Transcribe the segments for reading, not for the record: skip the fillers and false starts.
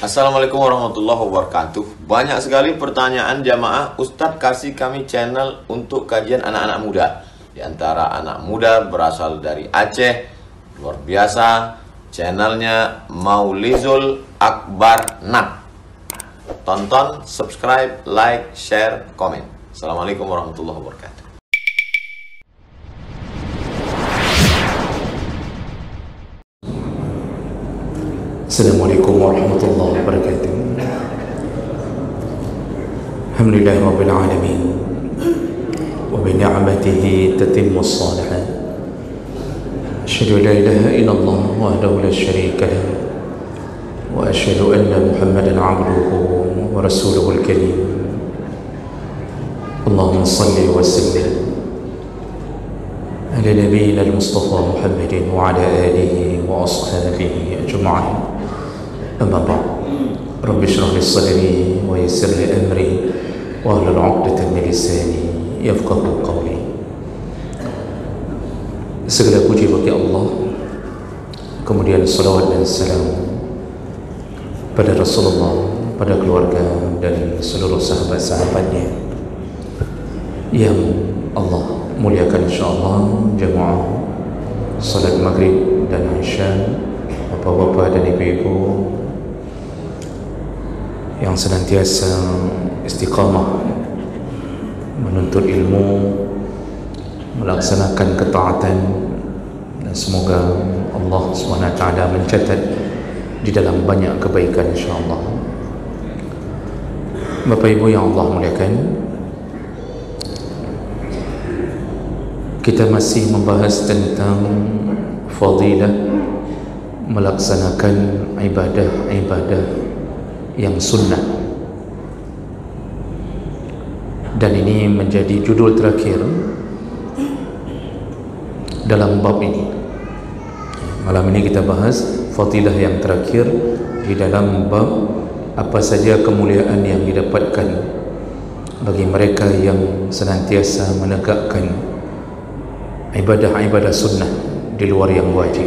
Assalamualaikum warahmatullahi wabarakatuh. Banyak sekali pertanyaan jamaah, Ustadz kasih kami channel untuk kajian anak-anak muda. Di antara anak muda berasal dari Aceh, luar biasa. Channelnya Maulizul Akbar Nak. Tonton, subscribe, like, share, komen. Assalamualaikum warahmatullahi wabarakatuh. Assalamualaikum warahmatullahi wabarakatuh. Alhamdulillah rabbil alamin wa bi ni'matihi tatimmu as-salihat. Asyhadu an la ilaha illallah wahdahu la syarika lahu wa asyhadu anna Muhammadan 'abduhu wa rasuluhu al-karim. Allahumma shalli wa sallim ala nabiyyina al-mustafa Muhammadin wa ala alihi wa ashabihi ajma'in. Amma ba'd. Rabbi shrah li sadri wa yassir li amri wa hlul 'uqdatam min lisani yafqahu qawli. Segala puji bagi Allah, kemudian salawat dan salam pada Rasulullah, pada keluarga dan seluruh sahabat-sahabatnya yang Allah muliakan insyaallah. Jamaah salat maghrib dan isya, bapak-bapak dan ibu-ibu yang senantiasa istiqamah menuntut ilmu, melaksanakan ketaatan, dan semoga Allah SWT mencatat di dalam banyak kebaikan insyaAllah. Bapak Ibu yang Allah muliakan, kita masih membahas tentang fadilah melaksanakan ibadah-ibadah yang sunnah, dan ini menjadi judul terakhir dalam bab ini. Malam ini kita bahas fadilah yang terakhir di dalam bab apa saja kemuliaan yang didapatkan bagi mereka yang senantiasa menegakkan ibadah-ibadah sunnah di luar yang wajib.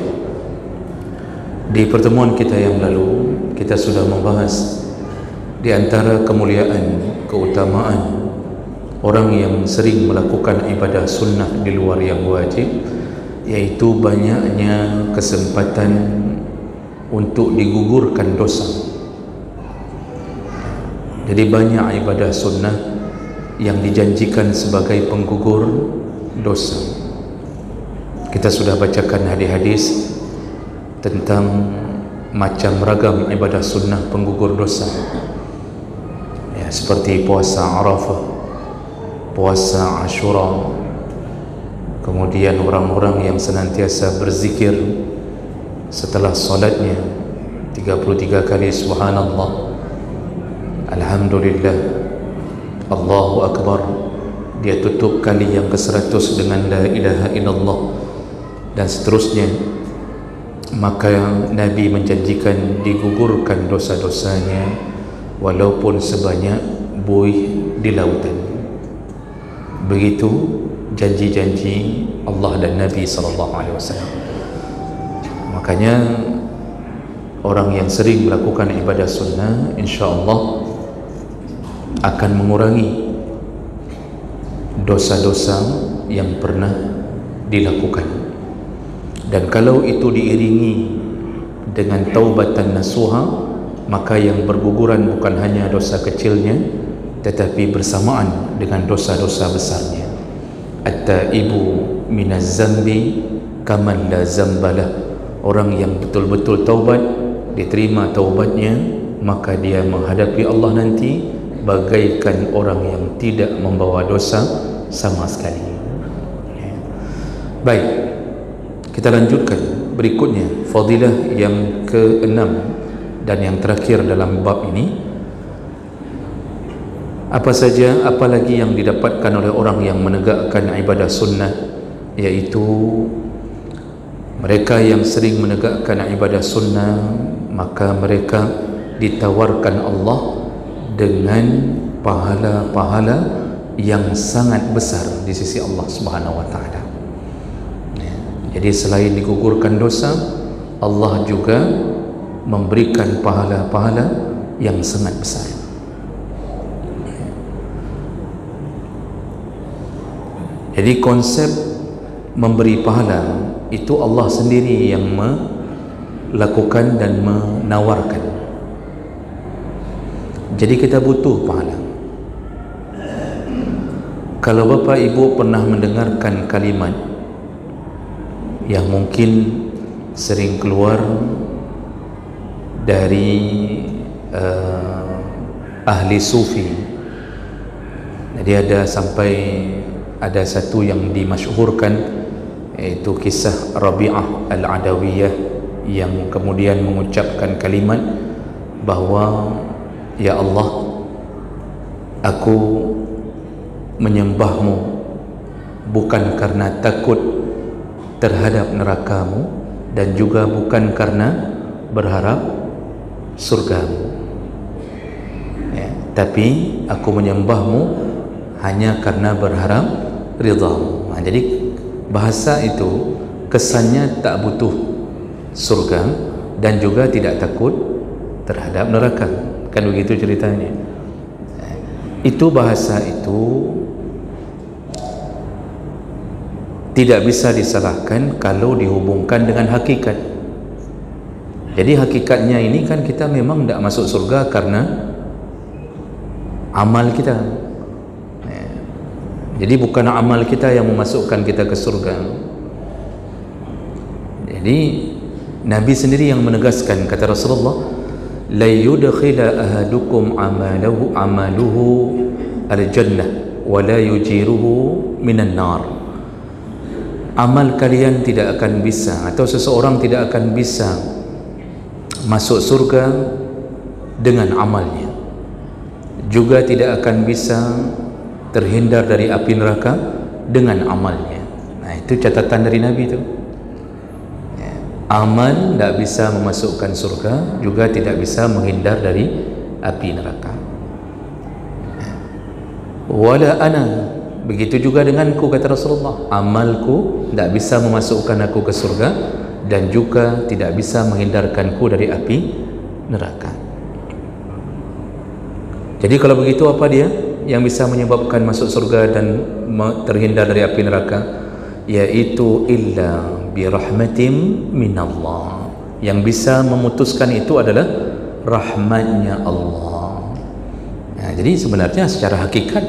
Di pertemuan kita yang lalu, kita sudah membahas di antara kemuliaan, keutamaan orang yang sering melakukan ibadah sunnah di luar yang wajib, yaitu banyaknya kesempatan untuk digugurkan dosa. Jadi banyak ibadah sunnah yang dijanjikan sebagai penggugur dosa. Kita sudah bacakan hadis-hadis tentang macam ragam ibadah sunnah penggugur dosa, ya, seperti puasa Arafah, puasa Ashura, kemudian orang-orang yang senantiasa berzikir setelah solatnya 33 kali subhanallah, alhamdulillah, Allahu Akbar. Dia tutup kali yang ke-100 dengan la ilaha illallah dan seterusnya. Maka Nabi menjanjikan digugurkan dosa-dosanya walaupun sebanyak buih di lautan. Begitu janji-janji Allah dan Nabi SAW. Makanya orang yang sering melakukan ibadah sunnah insyaAllah akan mengurangi dosa-dosa yang pernah dilakukan. Dan kalau itu diiringi dengan taubatan nasuha, maka yang berguguran bukan hanya dosa kecilnya, tetapi bersamaan dengan dosa-dosa besarnya. At-taibu minaz zambi kaman la zambalah. Orang yang betul-betul taubat, diterima taubatnya, maka dia menghadapi Allah nanti bagaikan orang yang tidak membawa dosa sama sekali. Baik, kita lanjutkan berikutnya, fadilah yang ke-6 dan yang terakhir dalam bab ini. Apa saja, apalagi yang didapatkan oleh orang yang menegakkan ibadah sunnah, yaitu mereka yang sering menegakkan ibadah sunnah, maka mereka ditawarkan Allah dengan pahala-pahala yang sangat besar di sisi Allah Subhanahu wa taala. Jadi selain digugurkan dosa, Allah juga memberikan pahala-pahala yang sangat besar. Jadi konsep memberi pahala itu Allah sendiri yang melakukan dan menawarkan. Jadi kita butuh pahala. Kalau Bapak Ibu pernah mendengarkan kalimat yang mungkin sering keluar dari ahli sufi, jadi ada satu yang dimasyhurkan, yaitu kisah Rabi'ah Al-Adawiyah yang kemudian mengucapkan kalimat bahwa, ya Allah, aku menyembahmu bukan karena takut terhadap nerakamu dan juga bukan karena berharap surgamu, ya, tapi aku menyembahmu hanya karena berharap ridhamu. Nah, jadi bahasa itu kesannya tak butuh surga dan juga tidak takut terhadap neraka, kan begitu ceritanya. Itu bahasa itu tidak bisa disalahkan kalau dihubungkan dengan hakikat. Jadi hakikatnya ini kan kita memang tidak masuk surga karena amal kita. Jadi bukan amal kita yang memasukkan kita ke surga. Jadi Nabi sendiri yang menegaskan, kata Rasulullah, la yudkhila ahadukum amaluhu al-jannah wa la yujiruhu minan nar. Amal kalian tidak akan bisa, atau seseorang tidak akan bisa masuk surga dengan amalnya, juga tidak akan bisa terhindar dari api neraka dengan amalnya. Nah, itu catatan dari Nabi itu. Amal tidak bisa memasukkan surga, juga tidak bisa menghindar dari api neraka. Wala ana, begitu juga denganku, kata Rasulullah, amalku tidak bisa memasukkan aku ke surga dan juga tidak bisa menghindarkanku dari api neraka. Jadi kalau begitu, apa dia yang bisa menyebabkan masuk surga dan terhindar dari api neraka? Yaitu illa birahmatim minallah. Yang bisa memutuskan itu adalah rahmatnya Allah. Nah, jadi sebenarnya secara hakikat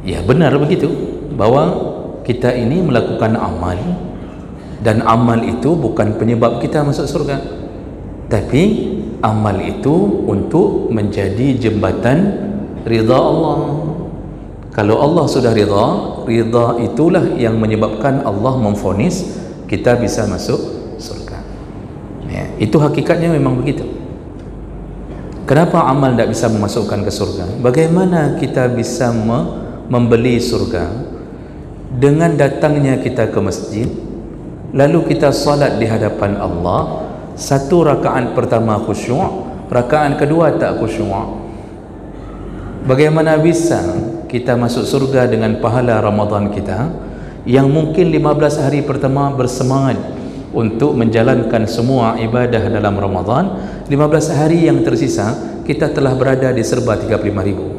ya benar begitu, bahwa kita ini melakukan amal, dan amal itu bukan penyebab kita masuk surga, tapi amal itu untuk menjadi jembatan ridha Allah. Kalau Allah sudah ridha itulah yang menyebabkan Allah memvonis kita bisa masuk surga. Ya, itu hakikatnya memang begitu. Kenapa amal tidak bisa memasukkan ke surga? Bagaimana kita bisa membeli surga? Dengan datangnya kita ke masjid, lalu kita salat di hadapan Allah, satu rakaat pertama khusyuk, rakaat kedua tak khusyuk. Bagaimana bisa kita masuk surga dengan pahala Ramadan kita yang mungkin 15 hari pertama bersemangat untuk menjalankan semua ibadah dalam Ramadan, 15 hari yang tersisa kita telah berada di serba 35.000.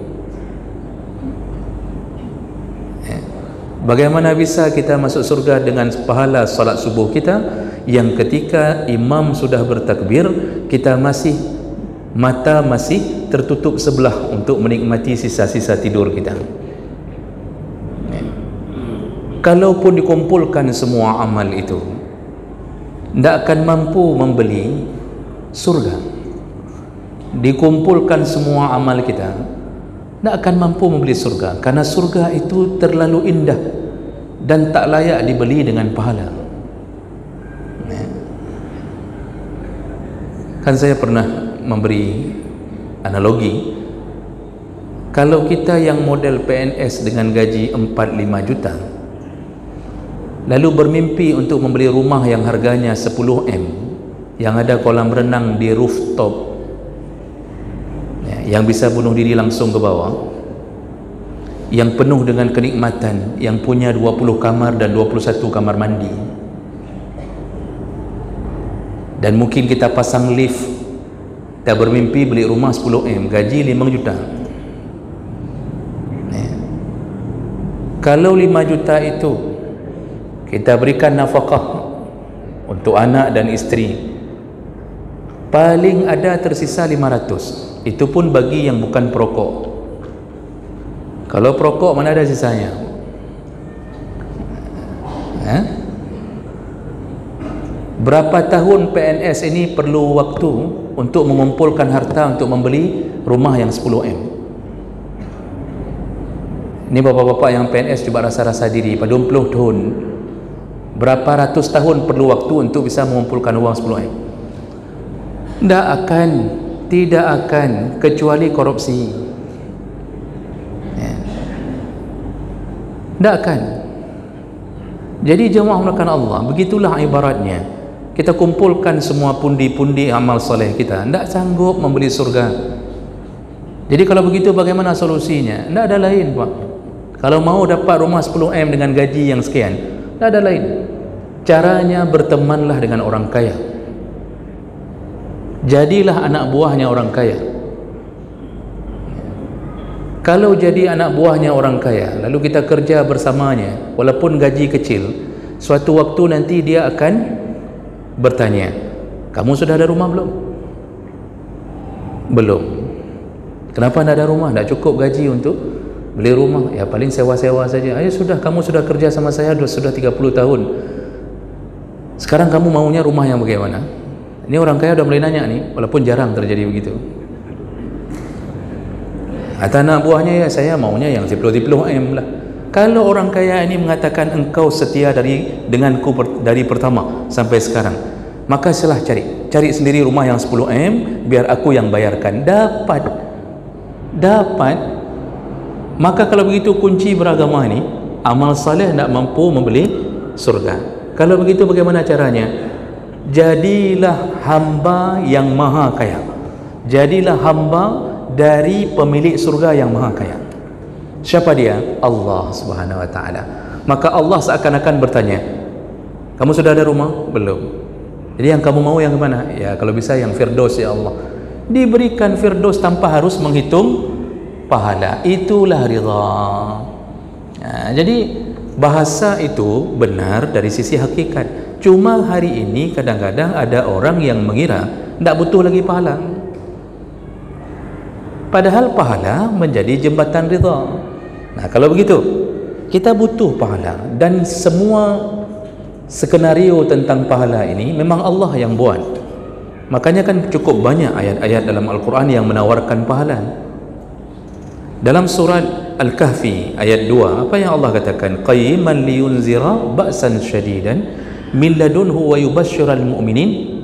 Bagaimana bisa kita masuk surga dengan pahala salat subuh kita yang ketika imam sudah bertakbir kita mata masih tertutup sebelah untuk menikmati sisa-sisa tidur kita? Kalaupun dikumpulkan semua amal itu, tidak akan mampu membeli surga. Dikumpulkan semua amal kita, tidak akan mampu membeli surga, karena surga itu terlalu indah dan tak layak dibeli dengan pahala. Kan saya pernah memberi analogi, kalau kita yang model PNS dengan gaji 4-5 juta lalu bermimpi untuk membeli rumah yang harganya 10M, yang ada kolam renang di rooftop, yang bisa bunuh diri langsung ke bawah, yang penuh dengan kenikmatan, yang punya 20 kamar dan 21 kamar mandi, Dan mungkin kita pasang lift, kita bermimpi beli rumah 10M, gaji 5 juta. Kalau 5 juta itu kita berikan nafkah untuk anak dan isteri, paling ada tersisa 500. Itu pun bagi yang bukan perokok. Kalau perokok mana ada sisanya? Berapa tahun PNS ini perlu waktu untuk mengumpulkan harta untuk membeli rumah yang 10M? Ini bapak-bapak yang PNS coba rasa-rasa diri, pada 20 tahun berapa ratus tahun perlu waktu untuk bisa mengumpulkan uang 10M? Tidak akan kecuali korupsi. Tidak akan. Jadi jemaah melakukan Allah, begitulah ibaratnya. Kita kumpulkan semua pundi-pundi amal soleh kita, tidak sanggup membeli surga. Jadi kalau begitu bagaimana solusinya? Tidak ada lain, Pak. Kalau mau dapat rumah 10M dengan gaji yang sekian, tidak ada lain. Caranya bertemanlah dengan orang kaya. Jadilah anak buahnya orang kaya. Kalau jadi anak buahnya orang kaya, lalu kita kerja bersamanya, walaupun gaji kecil, suatu waktu nanti dia akan bertanya, kamu sudah ada rumah belum? Belum. Kenapa tidak ada rumah? Tidak cukup gaji untuk beli rumah. Ya paling sewa-sewa saja. Ayo sudah, kamu sudah kerja sama saya sudah 30 tahun. Sekarang kamu maunya rumah yang bagaimana? Ini orang kaya udah mulai nanya nih, walaupun jarang terjadi begitu. Kata anak buahnya, ya saya maunya yang 10M lah. Kalau orang kaya ini mengatakan engkau setia denganku dari pertama sampai sekarang, maka silah cari sendiri rumah yang 10M, biar aku yang bayarkan. Dapat. Maka kalau begitu kunci beragama ini, amal saleh tidak mampu membeli surga. Kalau begitu bagaimana caranya? Jadilah hamba yang maha kaya. Jadilah hamba dari pemilik surga yang maha kaya. Siapa dia? Allah Subhanahu wa ta'ala. Maka Allah seakan-akan bertanya, kamu sudah ada rumah? Belum. Jadi yang kamu mau yang mana? Ya kalau bisa yang Firdaus ya Allah. Diberikan Firdaus tanpa harus menghitung pahala. Itulah ridha. Jadi bahasa itu benar dari sisi hakikat. Cuma hari ini kadang-kadang ada orang yang mengira tidak butuh lagi pahala. Padahal pahala menjadi jembatan ridha. Nah kalau begitu kita butuh pahala, dan semua skenario tentang pahala ini memang Allah yang buat. Makanya kan cukup banyak ayat-ayat dalam Al-Quran yang menawarkan pahala. Dalam surat Al-Kahfi ayat 2, apa yang Allah katakan? Qayyiman liyunzira ba'san syadidan min ladunhu wa yubashshiral mu'minin.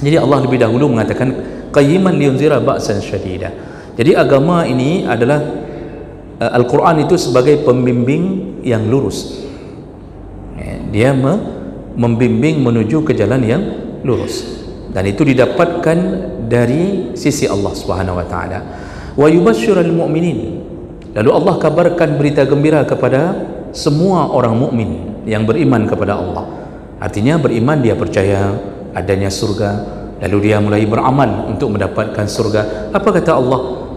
Jadi Allah lebih dahulu mengatakan qayyiman liyunzira ba'san syadidan. Jadi agama ini adalah Al-Quran itu sebagai pembimbing yang lurus. Dia membimbing menuju ke jalan yang lurus, dan itu didapatkan dari sisi Allah Subhanahu wa taala. Wa yubashshiral mu'minin. Lalu Allah kabarkan berita gembira kepada semua orang mukmin yang beriman kepada Allah. Artinya beriman, dia percaya adanya surga, lalu dia mulai beramal untuk mendapatkan surga. Apa kata Allah?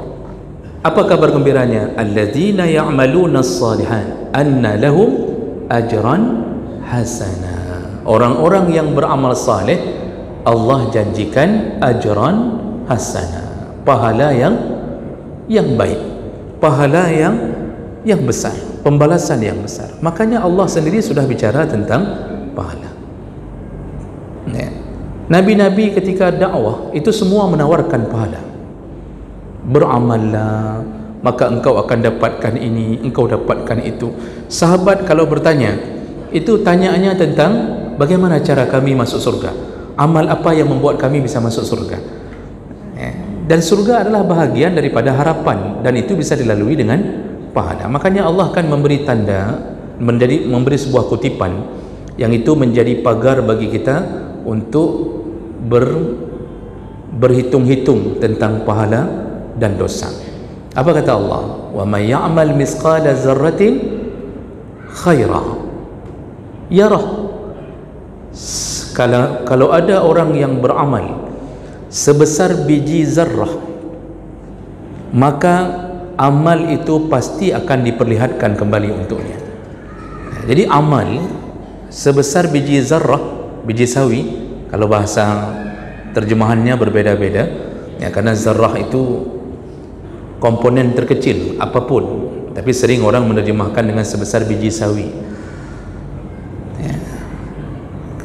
Apa kabar gembiranya? Alladzina ya'maluna as-salihat anna lahum ajran hasana. Orang-orang yang beramal saleh, Allah janjikan ajran hasana, pahala yang baik, pahala yang besar, pembalasan yang besar. Makanya Allah sendiri sudah bicara tentang pahala. Nabi-nabi ketika dakwah itu semua menawarkan pahala. Beramallah, maka engkau akan dapatkan ini, engkau dapatkan itu. Sahabat kalau bertanya, itu tanyaannya tentang bagaimana cara kami masuk surga, amal apa yang membuat kami bisa masuk surga. Dan surga adalah bahagian daripada harapan, dan itu bisa dilalui dengan pahala. Makanya Allah akan memberi tanda, memberi sebuah kutipan yang itu menjadi pagar bagi kita untuk berhitung-hitung tentang pahala dan dosa. Apa kata Allah? Wa may ya'mal misqala dzarratin khaira yarah. Kalau ada orang yang beramal sebesar biji zarrah, maka amal itu pasti akan diperlihatkan kembali untuknya. Jadi amal sebesar biji zarrah, biji sawi, kalau bahasa terjemahannya berbeda-beda ya, karena zarrah itu komponen terkecil apapun, tapi sering orang menerjemahkan dengan sebesar biji sawi ya.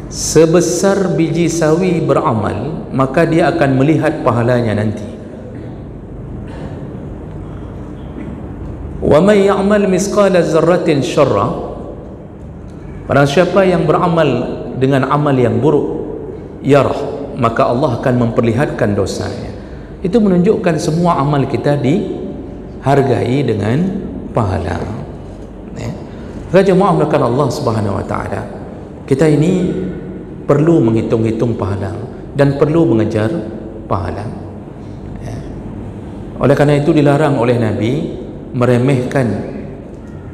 Sebesar biji sawi beramal, maka dia akan melihat pahalanya nanti. Wa may ya'mal misqala zarratin syarra, barang siapa yang beramal dengan amal yang buruk, yarah, maka Allah akan memperlihatkan dosanya. Itu menunjukkan semua amal kita dihargai dengan pahala. Raja mu'amlakan Allah Subhanahu wa ta'ala, kita ini perlu menghitung-hitung pahala dan perlu mengejar pahala. Oleh karena itu dilarang oleh Nabi meremehkan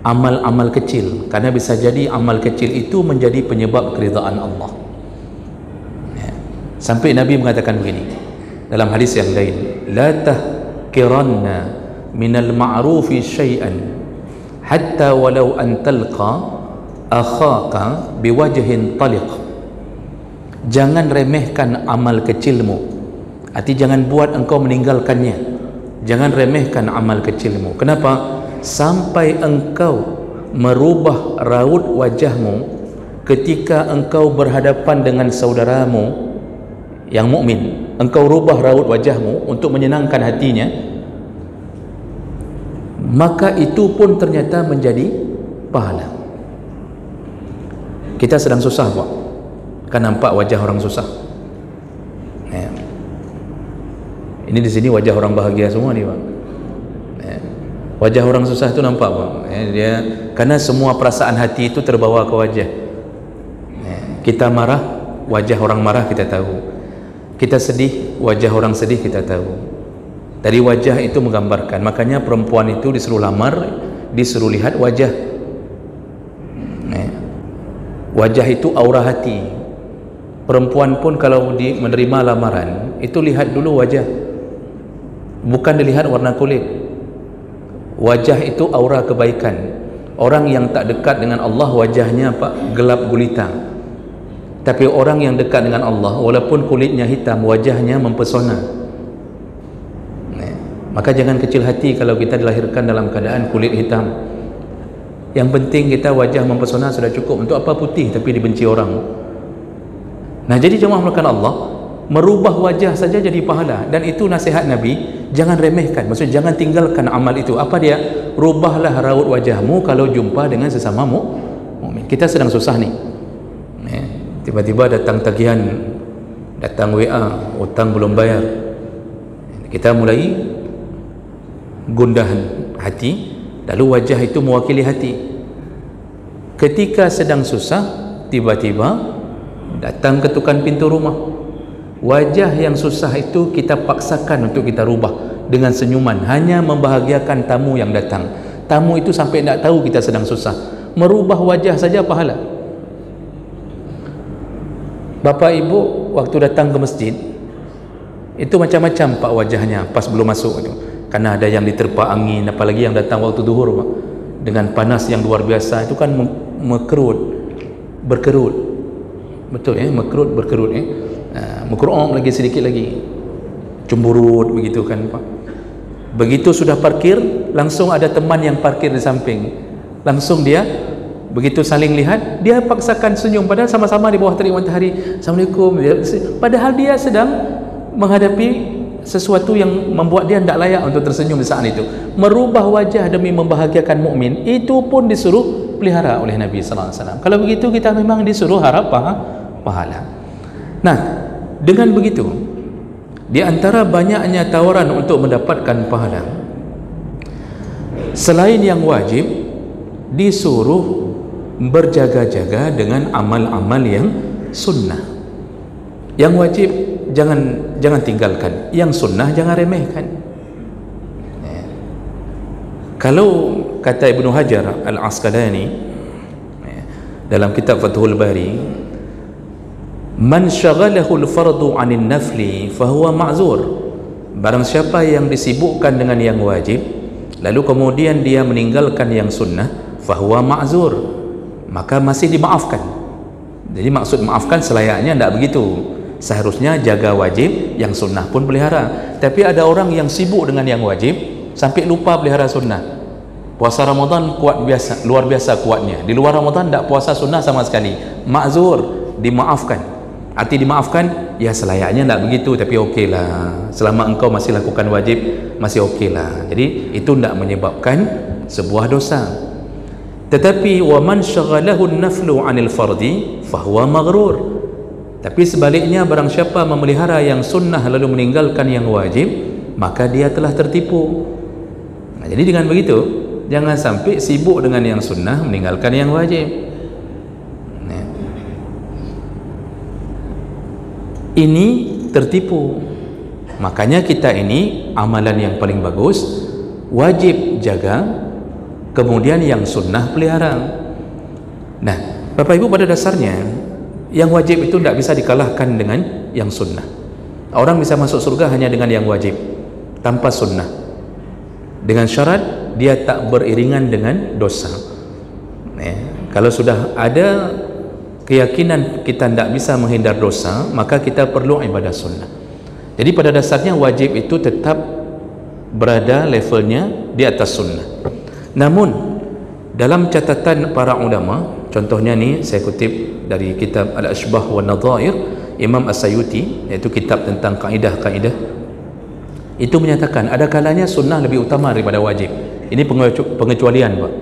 amal-amal kecil, karena bisa jadi amal kecil itu menjadi penyebab keridhaan Allah. Sampai Nabi mengatakan begini dalam hadis yang lain, la tahkiranna minal ma'rufi syai'an hatta walau an talqa akhaka biwajhin taliq. Jangan remehkan amal kecilmu, arti jangan buat engkau meninggalkannya. Jangan remehkan amal kecilmu. Kenapa? Sampai engkau merubah raut wajahmu ketika engkau berhadapan dengan saudaramu yang mukmin. Engkau rubah raut wajahmu untuk menyenangkan hatinya, maka itu pun ternyata menjadi pahala. Kita sedang susah, Pak, kan nampak wajah orang susah ya. Ini di sini wajah orang bahagia semua nih, Pak. Wajah orang susah itu nampak, Pak ya, dia karena semua perasaan hati itu terbawa ke wajah ya. Kita marah, wajah orang marah kita tahu. Kita sedih, wajah orang sedih kita tahu. Dari wajah itu menggambarkan. Makanya perempuan itu disuruh lamar, disuruh lihat wajah. Wajah itu aura hati. Perempuan pun kalau menerima lamaran, itu lihat dulu wajah, bukan dilihat warna kulit. Wajah itu aura kebaikan. Orang yang tak dekat dengan Allah wajahnya Pak gelap gulita. Tapi orang yang dekat dengan Allah, walaupun kulitnya hitam, wajahnya mempesona. Maka jangan kecil hati kalau kita dilahirkan dalam keadaan kulit hitam. Yang penting kita wajah mempesona sudah cukup. Untuk apa putih tapi dibenci orang? Nah, jadi jemaah melakukan Allah, merubah wajah saja jadi pahala. Dan itu nasihat Nabi, jangan remehkan. Maksudnya jangan tinggalkan amal itu. Apa dia? Rubahlah raut wajahmu kalau jumpa dengan sesama mukmin. Kita sedang susah nih. Tiba-tiba datang tagihan, datang WA, utang belum bayar. Kita mulai gundahan hati, lalu wajah itu mewakili hati. Ketika sedang susah, tiba-tiba datang ketukan pintu rumah. Wajah yang susah itu kita paksakan untuk kita rubah dengan senyuman, hanya membahagiakan tamu yang datang. Tamu itu sampai tidak tahu kita sedang susah. Merubah wajah saja pahala. Bapak ibu waktu datang ke masjid itu macam-macam Pak wajahnya pas belum masuk itu. Karena ada yang diterpa angin, apalagi yang datang waktu duhur, Pak, dengan panas yang luar biasa, itu kan berkerut. Betul ya, berkerut ya. Mengkerut lagi sedikit lagi. Cemburut begitu kan, Pak. Begitu sudah parkir, langsung ada teman yang parkir di samping. Langsung dia begitu saling lihat, dia paksakan senyum padahal sama-sama di bawah terik matahari. Assalamualaikum. Padahal dia sedang menghadapi sesuatu yang membuat dia tidak layak untuk tersenyum di saat itu. Merubah wajah demi membahagiakan mukmin, itu pun disuruh pelihara oleh Nabi sallallahu alaihi wasallam. Kalau begitu kita memang disuruh harap pahala. Nah, dengan begitu di antara banyaknya tawaran untuk mendapatkan pahala, selain yang wajib, disuruh berjaga-jaga dengan amal-amal yang sunnah. Yang wajib jangan tinggalkan, yang sunnah jangan remehkan. Kalau kata Ibnu Hajar Al-Asqalani dalam kitab Fathul Bari, Man syaghalahu al-fardu 'anil nafli fahuwa ma'zur. Barang siapa yang disibukkan dengan yang wajib lalu kemudian dia meninggalkan yang sunnah, fahuwa ma'zur, maka masih dimaafkan. Jadi maksud maafkan selayaknya tidak begitu. Seharusnya jaga wajib, yang sunnah pun pelihara. Tapi ada orang yang sibuk dengan yang wajib sampai lupa pelihara sunnah. Puasa Ramadan kuat biasa, luar biasa kuatnya. Di luar Ramadan tak puasa sunnah sama sekali. Ma'zur, dimaafkan. Arti dimaafkan, ya selayaknya tak begitu, tapi okeylah. Selama engkau masih lakukan wajib, masih okeylah. Jadi itu tidak menyebabkan sebuah dosa. Tetapi wa man syaghalahu an-naflu 'anil fardi fahuwa maghrur. Tapi sebaliknya, barang siapa memelihara yang sunnah lalu meninggalkan yang wajib, maka dia telah tertipu. Nah, jadi dengan begitu, jangan sampai sibuk dengan yang sunnah meninggalkan yang wajib. Nah, ini tertipu. Makanya kita ini amalan yang paling bagus, wajib jaga, kemudian yang sunnah pelihara. Nah, Bapak Ibu, pada dasarnya yang wajib itu tidak bisa dikalahkan dengan yang sunnah. Orang bisa masuk surga hanya dengan yang wajib, tanpa sunnah, dengan syarat dia tak beriringan dengan dosa. Kalau sudah ada keyakinan kita tidak bisa menghindar dosa, maka kita perlu ibadah sunnah. Jadi pada dasarnya wajib itu tetap berada levelnya di atas sunnah. Namun dalam catatan para ulama, contohnya ni saya kutip dari kitab Al-Ashbah wa Nadhair Imam As-Sayuti, iaitu kitab tentang kaedah-kaedah, itu menyatakan ada kalanya sunnah lebih utama daripada wajib. Ini pengecualian, Pak.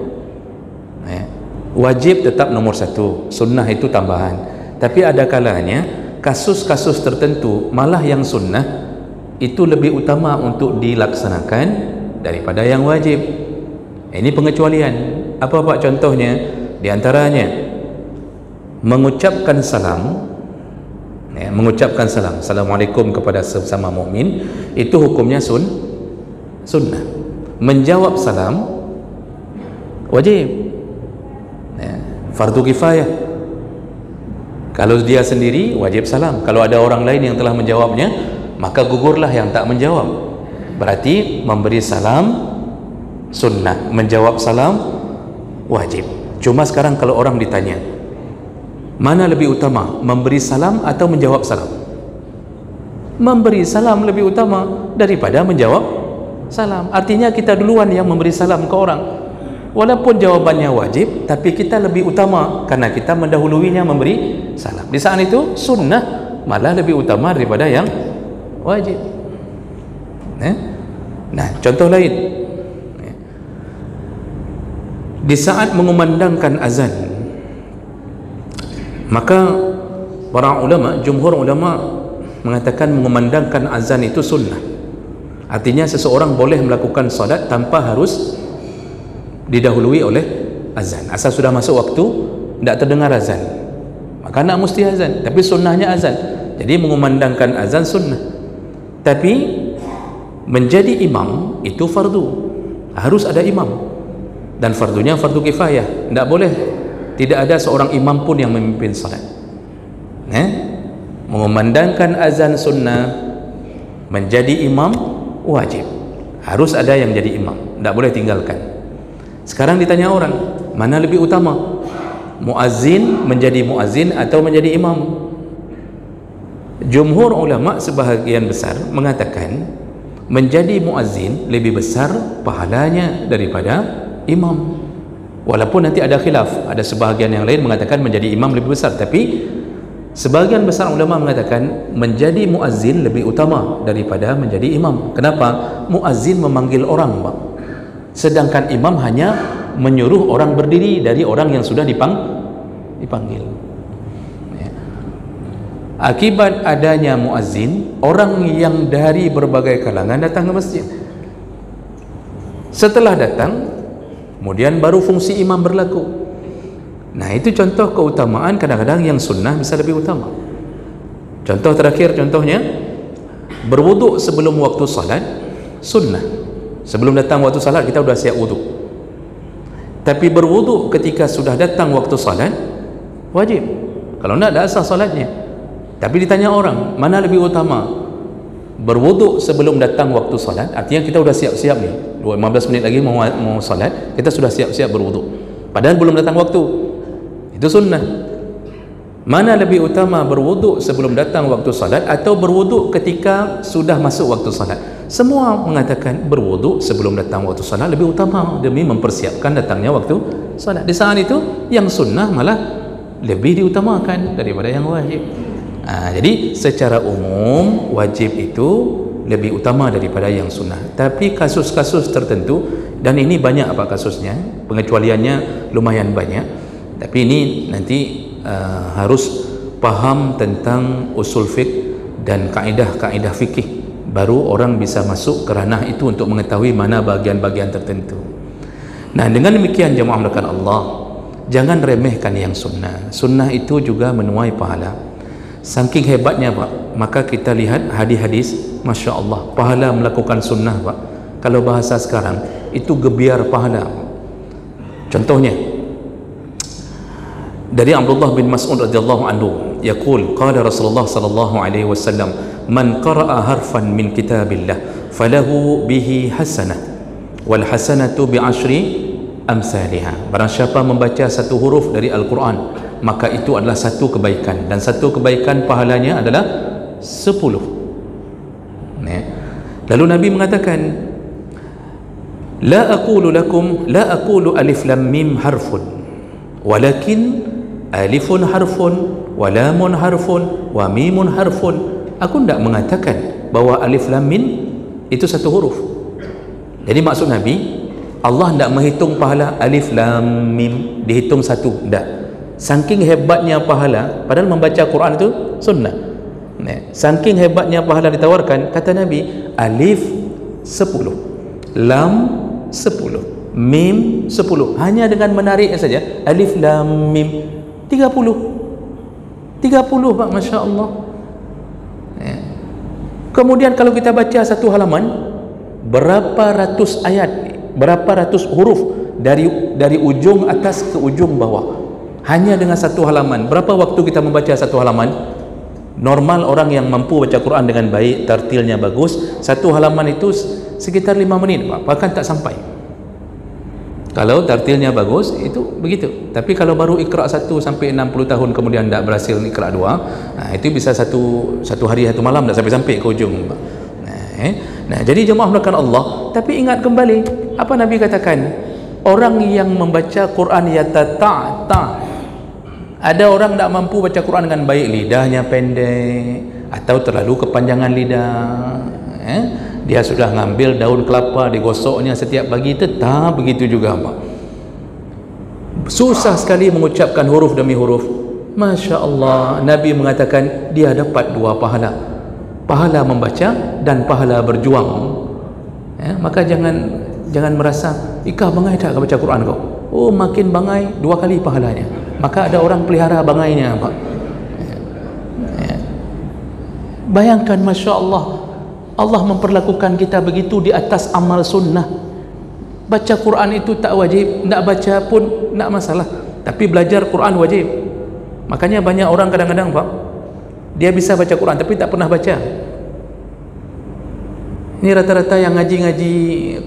Wajib tetap nomor satu, sunnah itu tambahan. Tapi ada kalanya kasus-kasus tertentu malah yang sunnah itu lebih utama untuk dilaksanakan daripada yang wajib. Ini pengecualian. Apa Pak contohnya? Di antaranya mengucapkan salam, mengucapkan salam, assalamualaikum kepada sesama mukmin, itu hukumnya sunnah. Menjawab salam wajib, fardu kifayah. Kalau dia sendiri wajib salam, kalau ada orang lain yang telah menjawabnya, maka gugurlah yang tak menjawab. Berarti memberi salam sunnah, menjawab salam wajib. Cuma sekarang kalau orang ditanya, mana lebih utama, memberi salam atau menjawab salam? Memberi salam lebih utama daripada menjawab salam. Artinya kita duluan yang memberi salam ke orang, walaupun jawabannya wajib, tapi kita lebih utama karena kita mendahuluinya memberi salam. Di saat itu sunnah malah lebih utama daripada yang wajib. Nah, contoh lain, di saat mengumandangkan azan, maka para ulama, jumhur ulama mengatakan mengumandangkan azan itu sunnah. Artinya seseorang boleh melakukan salat tanpa harus didahului oleh azan. Asal sudah masuk waktu, tidak terdengar azan, maka nak mesti azan, tapi sunnahnya azan. Jadi mengumandangkan azan sunnah. Tapi menjadi imam itu fardu, harus ada imam, dan fardunya fardu kifayah. Tidak boleh tidak ada seorang imam pun yang memimpin salat. Mengumandangkan azan sunnah, menjadi imam wajib, harus ada yang jadi imam, tidak boleh tinggalkan. Sekarang ditanya orang, mana lebih utama, muazzin, menjadi muazzin atau menjadi imam? Jumhur ulama sebahagian besar mengatakan menjadi muazzin lebih besar pahalanya daripada imam. Walaupun nanti ada khilaf, ada sebahagian yang lain mengatakan menjadi imam lebih besar, tapi sebahagian besar ulama mengatakan menjadi muazzin lebih utama daripada menjadi imam. Kenapa? Muazzin memanggil orang, Pak, sedangkan imam hanya menyuruh orang berdiri dari orang yang sudah dipanggil. Akibat adanya muazzin, orang yang dari berbagai kalangan datang ke masjid. Setelah datang, kemudian baru fungsi imam berlaku. Nah, itu contoh keutamaan. Kadang-kadang yang sunnah bisa lebih utama. Contoh terakhir, contohnya berwuduk sebelum waktu salat sunnah. Sebelum datang waktu salat kita sudah siap wuduk. Tapi berwuduk ketika sudah datang waktu salat wajib. Kalau tidak, ada asal salatnya. Tapi ditanya orang, mana lebih utama? Berwuduk sebelum datang waktu salat, artinya kita sudah siap-siap ni, 15 minit lagi mau salat, kita sudah siap-siap berwuduk, padahal belum datang waktu. Itu sunnah. Mana lebih utama, berwuduk sebelum datang waktu salat atau berwuduk ketika sudah masuk waktu salat? Semua mengatakan berwuduk sebelum datang waktu salat lebih utama demi mempersiapkan datangnya waktu salat. Di saat itu yang sunnah malah lebih diutamakan daripada yang wajib. Jadi secara umum wajib itu lebih utama daripada yang sunnah. Tapi kasus-kasus tertentu, dan ini banyak apa kasusnya, pengecualiannya lumayan banyak. Tapi ini nanti harus paham tentang usul fiqh dan kaedah-kaedah fikih, baru orang bisa masuk ke ranah itu untuk mengetahui mana bagian-bagian tertentu. Nah, dengan demikian jemaah melakukan Allah, jangan remehkan yang sunnah. Sunnah itu juga menuai pahala. Saking hebatnya Pak, maka kita lihat hadis-hadis, Masya Allah, pahala melakukan sunnah Pak, kalau bahasa sekarang itu gebiar pahala. Contohnya dari Abdullah bin Mas'ud radhiyallahu anhu, yaqul qala Rasulullah sallallahu alaihi wasallam, man qara'a harfan min kitabillah falahu bihi hasanah wal hasanatu bi asyri amsalha. Barang siapa membaca satu huruf dari Al-Quran, maka itu adalah satu kebaikan, dan satu kebaikan pahalanya adalah 10. Lalu Nabi mengatakan, la aqulu alif lam mim harfun, walakin alifun harfun wa lamun harfun wa mimun harfun. Aku tidak mengatakan bahwa alif lam mim itu satu huruf. Jadi maksud Nabi, Allah tidak menghitung pahala alif lam mim dihitung satu, tidak. Saking hebatnya pahala, padahal membaca Quran itu sunnah. Saking hebatnya pahala ditawarkan, kata Nabi, alif 10, lam 10, mim 10, hanya dengan menarik saja alif lam mim 30 Pak, Masya Allah. Kemudian kalau kita baca satu halaman, berapa ratus ayat, berapa ratus huruf dari ujung atas ke ujung bawah, hanya dengan satu halaman. Berapa waktu kita membaca satu halaman? Normal orang yang mampu baca Quran dengan baik, tartilnya bagus, satu halaman itu sekitar 5 menit Pak, bahkan tak sampai. Kalau tartilnya bagus itu begitu. Tapi kalau baru Iqra 1 sampai 60 tahun kemudian tidak berhasil Iqra 2, itu bisa satu hari satu malam tak sampai ke ujung Pak. Jadi jemaah melakukan Allah. Tapi ingat kembali apa Nabi katakan, orang yang membaca Quran yatata', ada orang tak mampu baca Quran dengan baik, lidahnya pendek atau terlalu kepanjangan lidah, dia sudah ngambil daun kelapa, digosoknya setiap pagi, tetap begitu juga Pak. Susah sekali mengucapkan huruf demi huruf. Masya Allah, Nabi mengatakan dia dapat 2 pahala, pahala membaca dan pahala berjuang. Maka jangan merasa, ikah bangai tak baca Quran kau? Oh, makin bangai 2 kali pahalanya. Maka ada orang pelihara bangainya Pak. Bayangkan, Masya Allah, Allah memperlakukan kita begitu di atas amal sunnah. Baca Quran itu tak wajib, nak baca pun tak masalah, tapi belajar Quran wajib. Makanya banyak orang kadang-kadang Pak, dia bisa baca Quran tapi tak pernah baca. Ini rata-rata yang ngaji-ngaji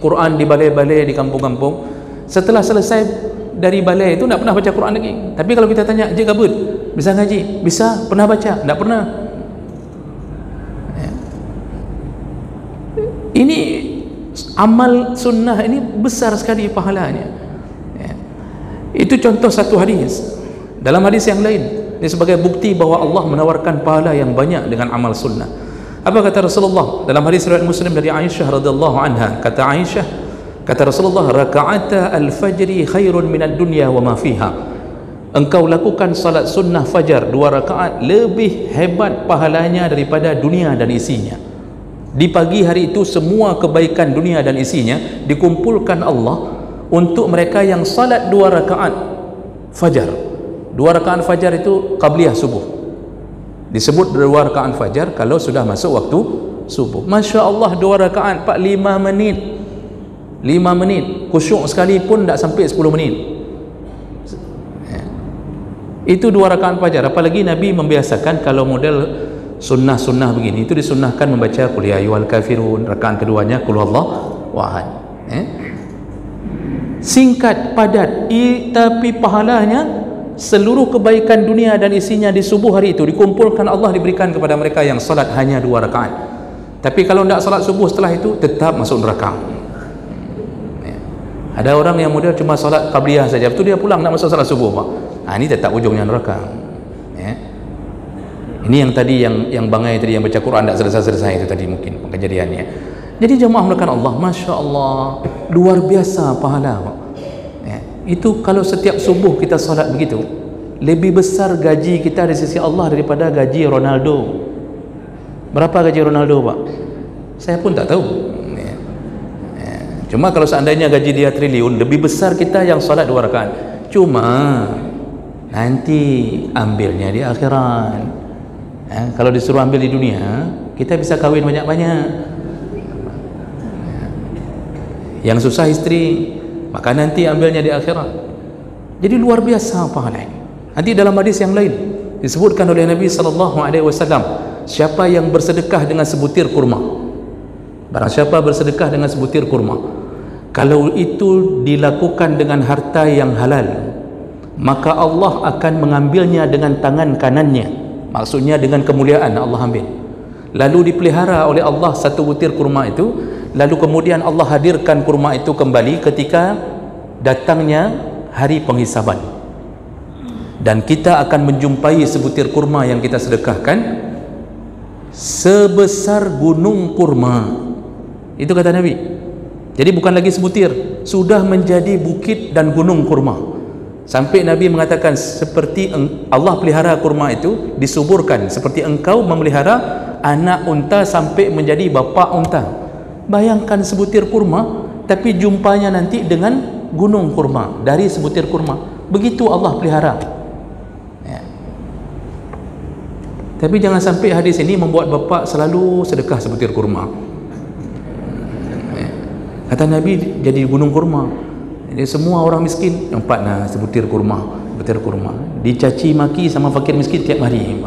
Quran di balai-balai di kampung-kampung, setelah selesai dari balai itu tak pernah baca Quran lagi. Tapi kalau kita tanya, Encik Kabut bisa ngaji? Bisa. Pernah baca? Tak pernah. Ini amal sunnah ini besar sekali pahalanya. Itu contoh satu hadis. Dalam hadis yang lain, ini sebagai bukti bahawa Allah menawarkan pahala yang banyak dengan amal sunnah. Apa kata Rasulullah dalam hadis riwayat Muslim dari Aisyah radhiyallahu anha? Kata Aisyah, kata Rasulullah, raka'ata al-fajri khairun minad dunya wa ma fiha. Engkau lakukan salat sunnah fajar 2 rakaat lebih hebat pahalanya daripada dunia dan isinya. Di pagi hari itu semua kebaikan dunia dan isinya dikumpulkan Allah untuk mereka yang salat 2 rakaat fajar. 2 rakaat fajar itu qabliyah subuh. Disebut 2 rakaat fajar kalau sudah masuk waktu subuh. Masya Allah, 2 rakaat 5 menit. 5 menit. Khusyuk sekalipun tak sampai 10 menit. Itu 2 rakaat fajar. Apalagi Nabi membiasakan kalau model sunnah-sunnah begini itu disunnahkan membaca qul ya ayyuhal kafirun, rakaat keduanya qul huwallahu ahad. Singkat, padat, tapi pahalanya seluruh kebaikan dunia dan isinya di subuh hari itu dikumpulkan, Allah diberikan kepada mereka yang salat hanya 2 rakaat. Tapi kalau tidak salat subuh setelah itu tetap masuk neraka. Ada orang yang model cuma salat qabliyah saja, betul dia pulang nak masuk salat subuh, Pak. Ini tetap ujungnya neraka. Ini yang tadi yang bangai tadi yang baca Quran tak selesai-selesai itu tadi mungkin kejadiannya. Jadi jemaah melakukan Allah, Masya Allah, luar biasa pahala, Pak. Itu kalau setiap subuh kita salat begitu, lebih besar gaji kita di sisi Allah daripada gaji Ronaldo. Berapa gaji Ronaldo, Pak? Saya pun tak tahu. Cuma kalau seandainya gaji dia triliun, lebih besar kita yang salat 2 rakaat. Cuma nanti ambilnya di akhirat. Kalau disuruh ambil di dunia, kita bisa kahwin banyak-banyak. Yang susah istri, maka nanti ambilnya di akhirat. Jadi luar biasa pahala. Nanti dalam hadis yang lain disebutkan oleh Nabi SAW, siapa yang bersedekah dengan sebutir kurma, barang siapa bersedekah dengan sebutir kurma, kalau itu dilakukan dengan harta yang halal, maka Allah akan mengambilnya dengan tangan kanannya. Maksudnya dengan kemuliaan Allah ambil, lalu dipelihara oleh Allah satu butir kurma itu, lalu kemudian Allah hadirkan kurma itu kembali ketika datangnya hari penghisaban, dan kita akan menjumpai sebutir kurma yang kita sedekahkan sebesar gunung kurma. Itu kata Nabi. Jadi bukan lagi sebutir, sudah menjadi bukit dan gunung kurma. Sampai Nabi mengatakan seperti Allah pelihara kurma itu disuburkan seperti engkau memelihara anak unta sampai menjadi bapa unta. Bayangkan sebutir kurma, tapi jumpanya nanti dengan gunung kurma dari sebutir kurma. Begitu Allah pelihara. Tapi jangan sampai hadis ini membuat bapa selalu sedekah sebutir kurma. Kata Nabi, jadi gunung kurma. Jadi semua orang miskin empatlah sebutir kurma, dicaci maki sama fakir miskin tiap hari.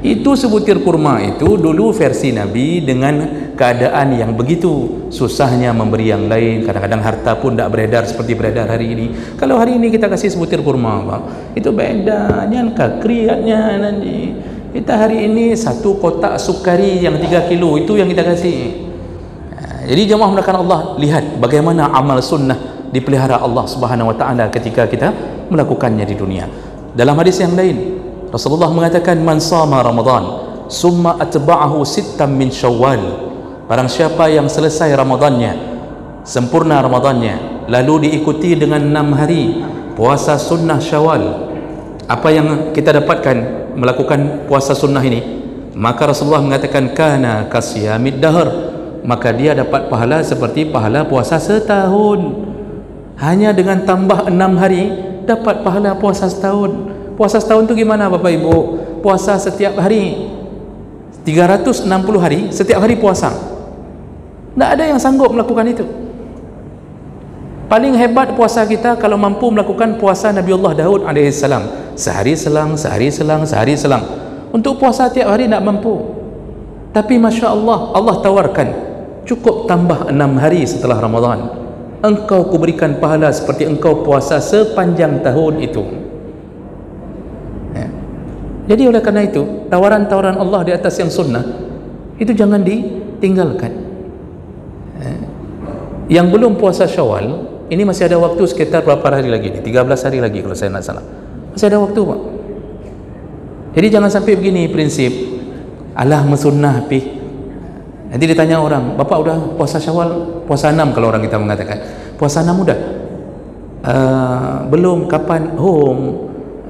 Itu sebutir kurma itu dulu versi Nabi dengan keadaan yang begitu susahnya memberi yang lain. Kadang-kadang harta pun tak beredar seperti beredar hari ini. Kalau hari ini kita kasih sebutir kurma, Bang, itu beda nyangka kriatnya nanti. Kita hari ini 1 kotak sukari yang 3 kilo itu yang kita kasih. Jadi jemaah melakukan Allah, lihat bagaimana amal sunnah dipelihara Allah Subhanahu wa taala ketika kita melakukannya di dunia. Dalam hadis yang lain Rasulullah mengatakan, man sama Ramadan summa atba'ahu sittam min Syawal, barang siapa yang selesai Ramadannya, sempurna Ramadannya, lalu diikuti dengan 6 hari puasa sunnah Syawal. Apa yang kita dapatkan melakukan puasa sunnah ini? Maka Rasulullah mengatakan kana kasiyamid dahr, maka dia dapat pahala seperti pahala puasa setahun. Hanya dengan tambah 6 hari dapat pahala puasa setahun. Puasa setahun tu gimana Bapak Ibu? Puasa setiap hari 360 hari, setiap hari puasa. Tak ada yang sanggup melakukan itu. Paling hebat puasa kita kalau mampu melakukan puasa Nabiullah Daud alaihissalam, sehari selang, sehari selang, sehari selang. Untuk puasa tiap hari tak mampu. Tapi Masya Allah, Allah tawarkan cukup tambah 6 hari setelah Ramadan, engkau kuberikan pahala seperti engkau puasa sepanjang tahun itu. Jadi oleh karena itu tawaran-tawaran Allah di atas yang sunnah itu jangan ditinggalkan. Yang belum puasa Syawal ini masih ada waktu sekitar berapa hari lagi nih? 13 hari lagi kalau saya tak salah. Masih ada waktu, Pak. Jadi jangan sampai begini prinsip, alah mesunnah pi. Nanti ditanya orang, Bapak udah puasa Syawal, puasa 6 kalau orang kita mengatakan. Puasa 6 udah? Belum, kapan?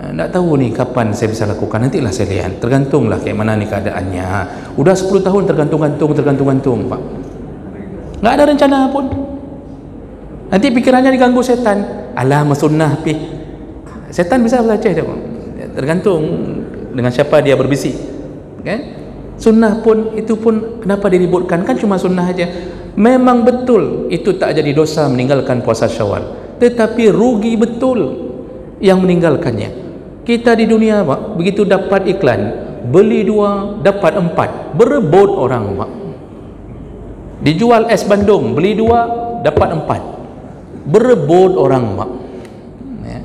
Tak tahu nih kapan saya bisa lakukan, nantilah saya lihat, tergantunglah kayak mana nih keadaannya. Udah 10 tahun tergantung Pak, nggak ada rencana pun. Nanti pikirannya diganggu setan, alah mesunnah pi. Setan bisa saja dia, tergantung dengan siapa dia berbisik, kan? Sunnah pun itu pun kenapa diributkan, kan cuma sunnah aja. Memang betul itu tak jadi dosa meninggalkan puasa Syawal, tetapi rugi betul yang meninggalkannya. Kita di dunia Pak, begitu dapat iklan, beli 2 dapat 4, berebut orang Pak. Dijual es bandung, beli 2 dapat 4, berebut orang Pak. Ya.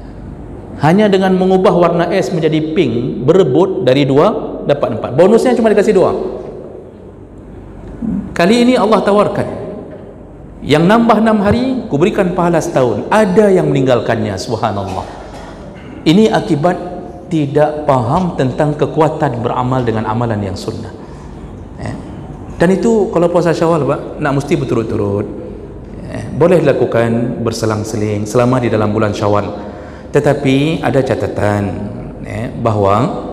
Hanya dengan mengubah warna es menjadi pink, berebut dari 2 dapat 4, bonusnya cuma dikasih 2. Kali ini Allah tawarkan, yang nambah 6 hari kuberikan pahala setahun. Ada yang meninggalkannya, subhanallah. Ini akibat tidak paham tentang kekuatan beramal dengan amalan yang sunnah. Ya. Dan itu kalau puasa Syawal Pak, nak mesti berturut-turut. Ya. Boleh dilakukan berselang-seling selama di dalam bulan Syawal. Tetapi ada catatan, ya, bahawa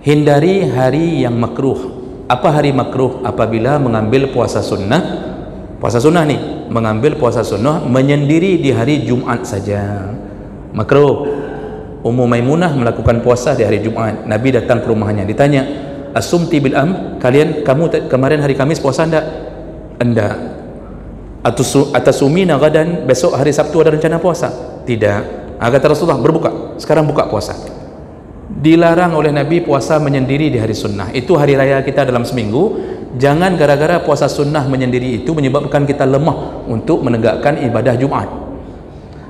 hindari hari yang makruh. Apa hari makruh? Apabila mengambil puasa sunnah. Puasa sunnah nih, mengambil puasa sunnah menyendiri di hari Jumat saja, makruh. Ummu Maimunah melakukan puasa di hari Jumat. Nabi datang ke rumahnya, ditanya, "Asumti bil kamu kemarin hari Kamis puasa enggak?" "Enggak." "Atasumina gadan, besok hari Sabtu ada rencana puasa?" "Tidak." Kata Rasulullah, "Berbuka, sekarang buka puasa." Dilarang oleh Nabi puasa menyendiri di hari sunnah. Itu hari raya kita dalam seminggu. Jangan gara-gara puasa sunnah menyendiri itu menyebabkan kita lemah untuk menegakkan ibadah Jumat.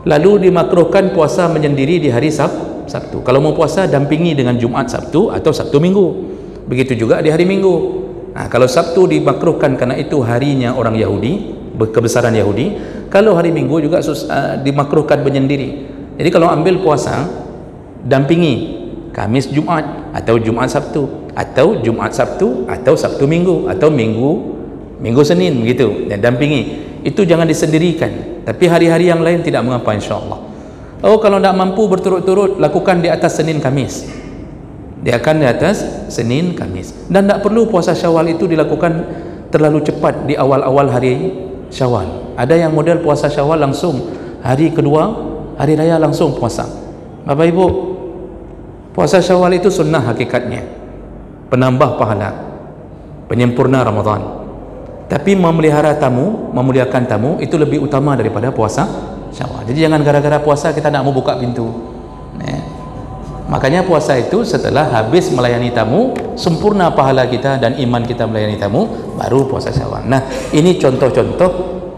Lalu dimakruhkan puasa menyendiri di hari Sabtu. Kalau mau puasa, dampingi dengan Jumat Sabtu atau Sabtu Minggu. Begitu juga di hari Minggu. Nah, kalau Sabtu dimakruhkan karena itu harinya orang Yahudi, kebesaran Yahudi. Kalau hari Minggu juga dimakruhkan menyendiri. Jadi kalau ambil puasa, dampingi Kamis Jumat atau Jumat Sabtu atau Jumat Sabtu atau Sabtu Minggu atau Minggu Senin, begitu, dan dampingi. Itu jangan disendirikan, tapi hari-hari yang lain tidak mengapa, insyaAllah. Oh, kalau tidak mampu berturut-turut, lakukan di atas Senin Kamis. Dia akan di atas Senin Kamis. Dan tidak perlu puasa Syawal itu dilakukan terlalu cepat di awal-awal hari Syawal. Ada yang model puasa Syawal langsung hari kedua hari raya langsung puasa. Bapak Ibu, puasa Syawal itu sunnah hakikatnya, penambah pahala, penyempurna Ramadan. Tapi memelihara tamu, memuliakan tamu itu lebih utama daripada puasa Syawal. Jadi jangan gara-gara puasa kita nak mau buka pintu. Makanya puasa itu setelah habis melayani tamu, sempurna pahala kita dan iman kita melayani tamu, baru puasa Syawal. Nah, ini contoh-contoh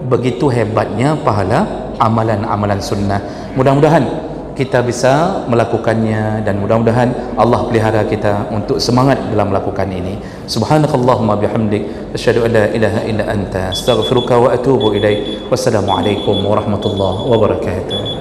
begitu hebatnya pahala amalan-amalan sunnah. Mudah-mudahan kita bisa melakukannya dan mudah-mudahan Allah pelihara kita untuk semangat dalam melakukan ini. Subhanakallahumma bihamdik, asyhadu an la ilaha illa anta, astaghfiruka wa atubu ilaik. Wassalamualaikum warahmatullahi wabarakatuh.